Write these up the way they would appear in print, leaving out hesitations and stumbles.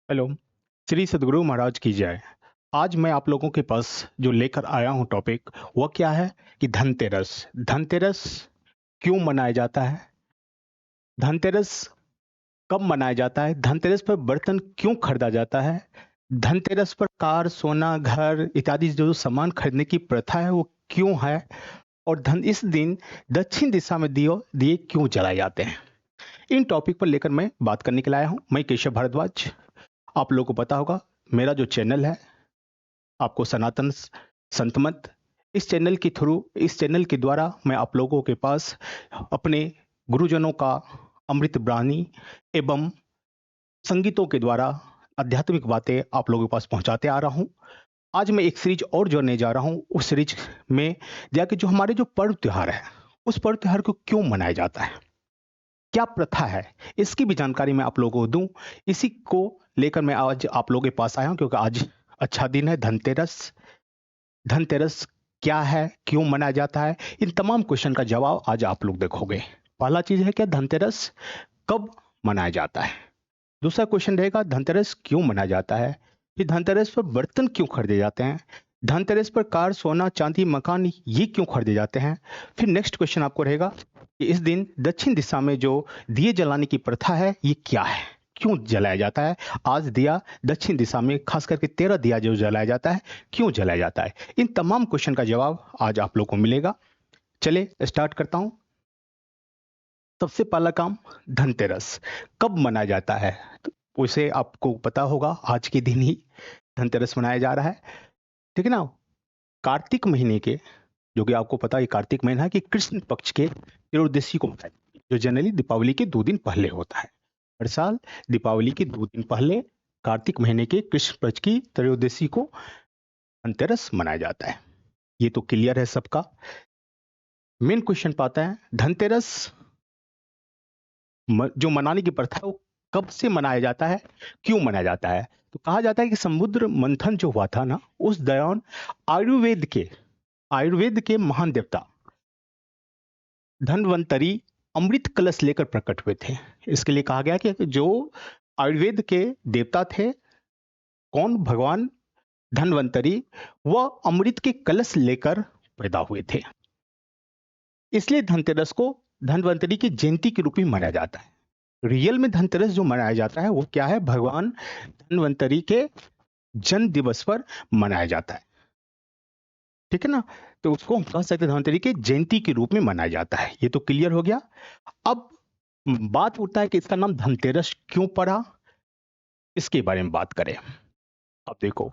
Hello. Shri सद्गुरु महाराज की जय। आज मैं आप लोगों के पास जो लेकर आया हूँ टॉपिक, वह क्या है कि धनतेरस। धनतेरस क्यों मनाया जाता है? धनतेरस कब मनाया जाता है? धनतेरस पर बर्तन क्यों खरीदा जाता है? धनतेरस पर कार, सोना, घर इत्यादि जो सामान खरीदने की प्रथा है वो क्यों है? और धन इस दिन दक्षिण दिशा में दिए क्यों जलाए जाते हैं? इन टॉपिक पर लेकर मैं बात करने के लिए आया हूँ। मैं केशव भारद्वाज। आप लोगों को पता होगा, मेरा जो चैनल है आपको सनातन संतमत, इस चैनल के द्वारा मैं आप लोगों के पास अपने गुरुजनों का अमृत वाणी एवं संगीतों के द्वारा आध्यात्मिक बातें आप लोगों के पास पहुंचाते आ रहा हूं। आज मैं एक सीरीज और जोड़ने जा रहा हूं। उस सीरीज में जाके जो हमारे जो पर्व त्योहार है, उस पर्व त्योहार को क्यों मनाया जाता है, क्या प्रथा है, इसकी भी जानकारी मैं आप लोगों को दूं। इसी को लेकर मैं आज आप लोगों के पास आया हूं, क्योंकि आज अच्छा दिन है, धनतेरस। धनतेरस क्या है, क्यों मनाया जाता है, इन तमाम क्वेश्चन का जवाब आज आप लोग देखोगे। पहला चीज है क्या धनतेरस कब मनाया जाता है। दूसरा क्वेश्चन रहेगा धनतेरस क्यों मनाया जाता है। फिर धनतेरस पर बर्तन क्यों खरीदे जाते हैं। धनतेरस पर कार, सोना, चांदी, मकान ये क्यों खरीदे जाते हैं। फिर नेक्स्ट क्वेश्चन आपको रहेगा कि इस दिन दक्षिण दिशा में जो दिए जलाने की प्रथा है ये क्या है, क्यों जलाया जाता है। आज दिया दक्षिण दिशा में खास करके 13 दिया जो जलाया जाता है, क्यों जलाया जाता है। इन तमाम क्वेश्चन का जवाब आज आप लोग को मिलेगा। चले स्टार्ट करता हूं। सबसे पहला काम, धनतेरस कब मनाया जाता है। तो उसे आपको पता होगा, आज के दिन ही धनतेरस मनाया जा रहा है, ठीक है ना। कार्तिक महीने के, जो कि आपको पता है कार्तिक महीना है, कि कृष्ण पक्ष के त्रयोदशी को मनाया जाता है, जो जनरली दीपावली के 2 दिन पहले होता है। हर साल दीपावली के 2 दिन पहले कार्तिक महीने के कृष्ण पक्ष की त्रयोदशी को धनतेरस मनाया जाता है। ये तो क्लियर है सबका। मेन क्वेश्चन पाता है धनतेरस जो मनाने की प्रथा है वो कब से मनाया जाता है, क्यों मनाया जाता है। तो कहा जाता है कि समुद्र मंथन जो हुआ था ना, उस दौरान आयुर्वेद के महान देवता धन्वंतरी अमृत कलश लेकर प्रकट हुए थे। इसके लिए कहा गया कि जो आयुर्वेद के देवता थे, कौन, भगवान धन्वंतरी, वह अमृत के कलश लेकर पैदा हुए थे। इसलिए धनतेरस को धन्वंतरी की जयंती के रूप में मनाया जाता है। रियल में धनतेरस जो मनाया जाता है वो क्या है, भगवान धन्वंतरी के जन्म दिवस पर मनाया जाता है, ठीक है ना। तो उसको हम कह सकते हैं धन्वंतरी के जयंती के रूप में मनाया जाता है। ये तो क्लियर हो गया। अब बात उठता है कि इसका नाम धनतेरस क्यों पड़ा, इसके बारे में बात करें। अब देखो,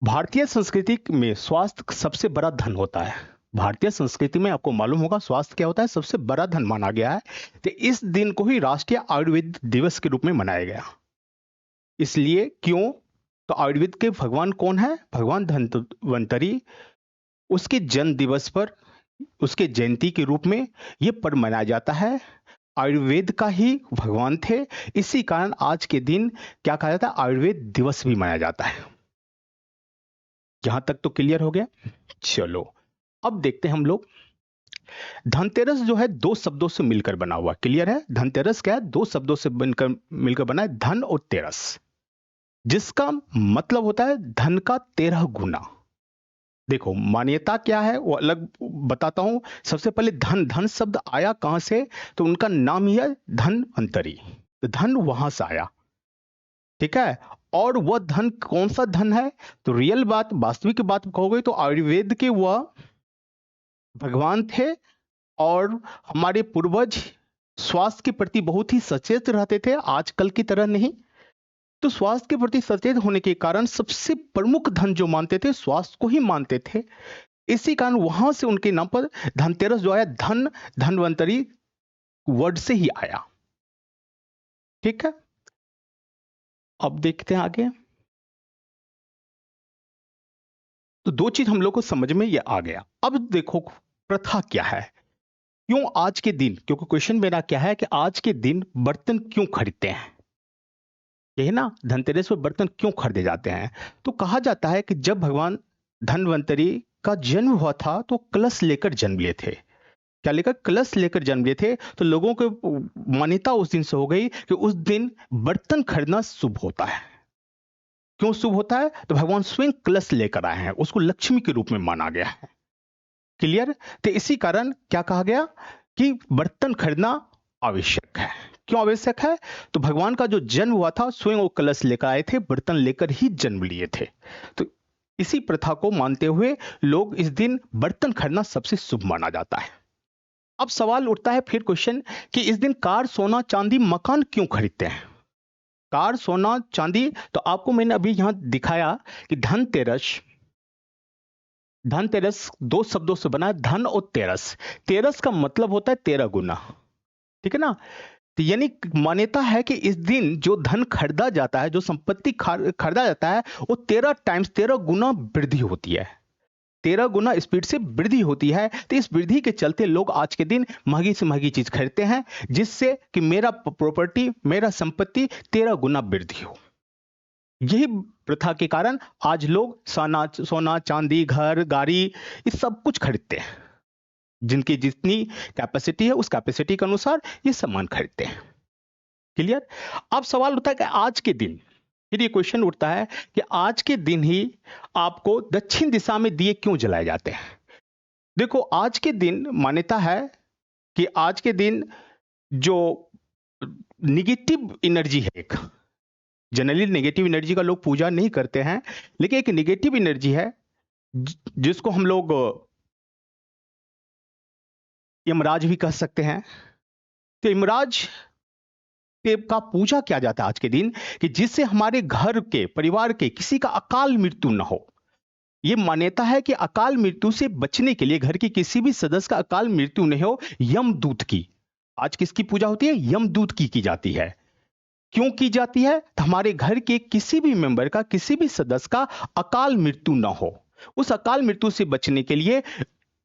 भारतीय संस्कृति में स्वास्थ्य सबसे बड़ा धन होता है। भारतीय संस्कृति में आपको मालूम होगा स्वास्थ्य क्या होता है, सबसे बड़ा धन माना गया है। तो इस दिन को ही राष्ट्रीय आयुर्वेद दिवस के रूप में मनाया गया। इसलिए क्यों, तो आयुर्वेद के भगवान कौन है, भगवान धन्वंतरी, उसके जन्म दिवस पर, उसके जयंती के रूप में ये पर्व मनाया जाता है। आयुर्वेद का ही भगवान थे, इसी कारण आज के दिन क्या कहा जाता है, आयुर्वेद दिवस भी मनाया जाता है। यहां तक तो क्लियर हो गया। चलो अब देखते हैं हम लोग, धनतेरस जो है 2 शब्दों से मिलकर बना हुआ, क्लियर है। धनतेरस क्या है, 2 शब्दों से बनकर मिलकर बना है, धन और तेरस, जिसका मतलब होता है धन का 13 गुना। देखो मान्यता क्या है वो अलग बताता हूं। सबसे पहले धन, धन शब्द आया कहां से, तो उनका नाम ही है धन्वंतरी, तो धन वहां से आया, ठीक है। और वह धन कौन सा धन है, तो रियल बात, वास्तविक बात कहोगे तो आयुर्वेद के वह भगवान थे। और हमारे पूर्वज स्वास्थ्य के प्रति बहुत ही सचेत रहते थे, आजकल की तरह नहीं। तो स्वास्थ्य के प्रति सचेत होने के कारण सबसे प्रमुख धन जो मानते थे, स्वास्थ्य को ही मानते थे। इसी कारण वहां से उनके नाम पर धनतेरस जो आया, धन, धन्वंतरी वर्ड से ही आया, ठीक है। अब देखते हैं आगे। तो 2 चीज हम लोग को समझ में ये आ गया। अब देखो प्रथा क्या है, क्यों आज के दिन, क्योंकि क्वेश्चन मेरा क्या है कि आज के दिन बर्तन क्यों खरीदते हैं, यही ना, धनतेरस पर बर्तन क्यों खरीदे जाते हैं। तो कहा जाता है कि जब भगवान धन्वंतरी का जन्म हुआ था तो कलश लेकर जन्म लिए थे। क्या लेकर, कलश लेकर जन्म लिए थे। तो लोगों को मान्यता उस दिन से हो गई कि उस दिन बर्तन खरीदना शुभ होता है। क्यों शुभ होता है? तो भगवान स्वयं कलश लेकर आए हैं, उसको लक्ष्मी के रूप में माना गया है। क्लियर? तो इसी कारण क्या कहा गया कि बर्तन खरीदना आवश्यक है। क्यों आवश्यक है? तो भगवान का जो जन्म हुआ था स्वयं वो कलश लेकर आए थे, बर्तन लेकर ही जन्म लिए थे। तो इसी प्रथा को मानते हुए लोग इस दिन बर्तन खरीदना सबसे शुभ माना जाता है। अब सवाल उठता है फिर क्वेश्चन कि इस दिन कार, सोना, चांदी, मकान क्यों खरीदते हैं? कार, सोना, चांदी, तो आपको मैंने अभी यहां दिखाया कि धनतेरस, धनतेरस दो शब्दों से बना है, धन और तेरस। तेरस का मतलब होता है 13 गुना, ठीक है ना? तो यानी मान्यता है कि इस दिन जो धन खरीदा जाता है, जो संपत्ति खरीदा जाता है, वो 13 टाइम्स, 13 गुना वृद्धि होती है, 13 गुना स्पीड से वृद्धि होती है। तो इस वृद्धि के चलते लोग आज के दिन महंगी से महंगी चीज खरीदते हैं, जिससे कि मेरा प्रॉपर्टी, मेरा संपत्ति 13 गुना वृद्धि हो। यही प्रथा के कारण आज लोग सोना, चांदी, घर, गाड़ी, ये सब कुछ खरीदते हैं। जिनकी जितनी कैपेसिटी है, उस कैपेसिटी के अनुसार ये सामान खरीदते हैं। क्लियर? अब सवाल उठता है कि आज के दिन, फिर ये क्वेश्चन उठता है कि आज के दिन ही आपको दक्षिण दिशा में दिए क्यों जलाए जाते हैं? देखो, आज के दिन मान्यता है कि आज के दिन जो निगेटिव एनर्जी है, एक जनरली नेगेटिव एनर्जी का लोग पूजा नहीं करते हैं, लेकिन एक नेगेटिव एनर्जी है जिसको हम लोग यमराज भी कह सकते हैं। तो यमराज देव का पूजा किया जाता है आज के दिन, कि जिससे हमारे घर के, परिवार के किसी का अकाल मृत्यु न हो। यह मान्यता है कि अकाल मृत्यु से बचने के लिए, घर के किसी भी सदस्य का अकाल मृत्यु नहीं हो, यमदूत की, आज किसकी पूजा होती है? यमदूत की जाती है। क्यों की जाती है? तो हमारे घर के किसी भी मेंबर का, किसी भी सदस्य का अकाल मृत्यु ना हो। उस अकाल मृत्यु से बचने के लिए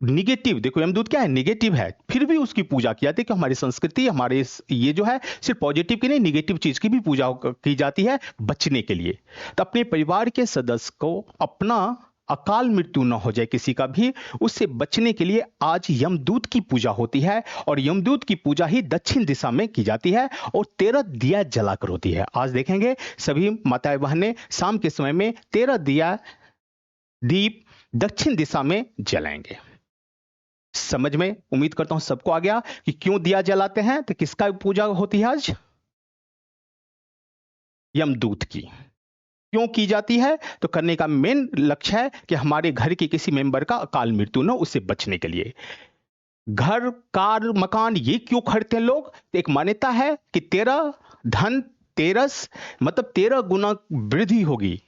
निगेटिव, देखो यमदूत क्या है? निगेटिव है, फिर भी उसकी पूजा की जाती है। कि हमारी संस्कृति, हमारे ये जो है सिर्फ पॉजिटिव की नहीं, निगेटिव चीज की भी पूजा की जाती है बचने के लिए। तो अपने परिवार के सदस्य को अपना अकाल मृत्यु न हो जाए किसी का भी, उससे बचने के लिए आज यमदूत की पूजा होती है। और यमदूत की पूजा ही दक्षिण दिशा में की जाती है और 13 दिया जलाकर होती है। आज देखेंगे सभी माताएं बहनें शाम के समय में 13 दीप दक्षिण दिशा में जलाएंगे। समझ में उम्मीद करता हूं सबको आ गया कि क्यों दिया जलाते हैं, तो किसका पूजा होती है आज? यमदूत की। क्यों की जाती है? तो करने का मेन लक्ष्य है कि हमारे घर के किसी मेंबर का अकाल मृत्यु न, उससे बचने के लिए। घर, कार, मकान ये क्यों खरीदते हैं लोग? एक मान्यता है कि 13 धन तेरस, मतलब 13 गुना वृद्धि होगी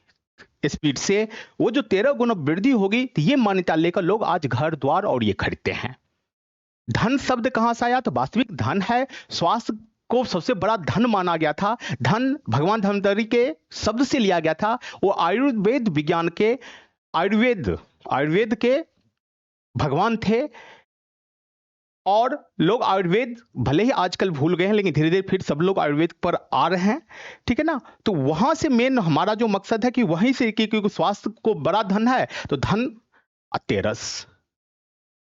स्पीड से। वो जो 13 गुना वृद्धि होगी, तो ये मान्यता लेकर लोग आज घर द्वार और ये खरीदते हैं। धन शब्द कहां से आया? तो वास्तविक धन है, स्वास्थ्य को सबसे बड़ा धन माना गया था। धन भगवान धन्वंतरि के शब्द से लिया गया था। वो आयुर्वेद विज्ञान के, आयुर्वेद के भगवान थे। और लोग आयुर्वेद भले ही आजकल भूल गए हैं, लेकिन धीरे धीरे फिर सब लोग आयुर्वेद पर आ रहे हैं, ठीक है ना? तो वहां से मेन हमारा जो मकसद है कि वहीं से, क्योंकि स्वास्थ्य को बड़ा धन है, तो धन तेरस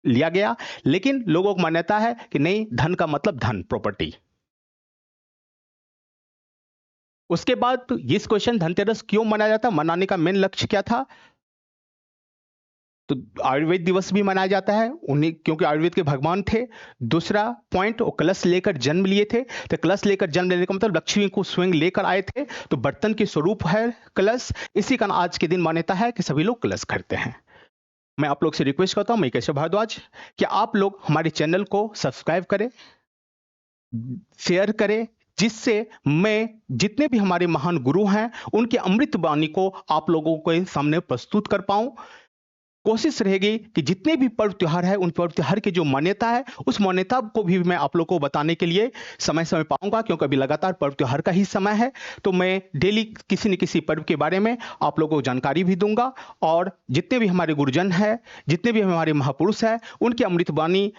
लिया गया। लेकिन लोगों को मान्यता है कि नहीं, धन का मतलब धन, प्रॉपर्टी। उसके बाद इस क्वेश्चन, धनतेरस क्यों मनाया जाता? मनाने का मेन लक्ष्य क्या था? तो आयुर्वेद दिवस भी मनाया जाता है उन्हें, क्योंकि आयुर्वेद के भगवान थे। दूसरा पॉइंट, वो कलश लेकर जन्म लिए थे। तो कलश लेकर जन्म लेने का मतलब लक्ष्मी को स्वयं लेकर आए थे, तो बर्तन के स्वरूप है कलश। इसी कारण आज के दिन मान्यता है कि सभी लोग कलश खरीदते हैं। मैं आप लोग से रिक्वेस्ट करता हूं, मैं केशव भारद्वाज, कि आप लोग हमारे चैनल को सब्सक्राइब करें, शेयर करें, जिससे मैं जितने भी हमारे महान गुरु हैं उनके अमृत वाणी को आप लोगों के सामने प्रस्तुत कर पाऊं। कोशिश रहेगी कि जितने भी पर्व त्योहार है, उन पर्व त्योहार की जो मान्यता है, उस मान्यता को भी मैं आप लोगों को बताने के लिए समय समय पाऊंगा, क्योंकि अभी लगातार पर्व त्योहार का ही समय है। तो मैं डेली किसी न किसी पर्व के बारे में आप लोगों को जानकारी भी दूंगा। और जितने भी हमारे गुरुजन हैं, जितने भी हमारे महापुरुष हैं, उनकी अमृतवाणी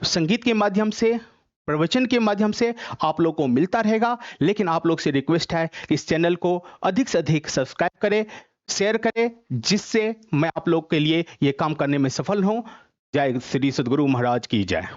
संगीत के माध्यम से, प्रवचन के माध्यम से आप लोग को मिलता रहेगा। लेकिन आप लोग से रिक्वेस्ट है कि इस चैनल को अधिक से अधिक सब्सक्राइब करें, शेयर करें, जिससे मैं आप लोग के लिए ये काम करने में सफल हूं। जय श्री सद्गुरु महाराज की जय।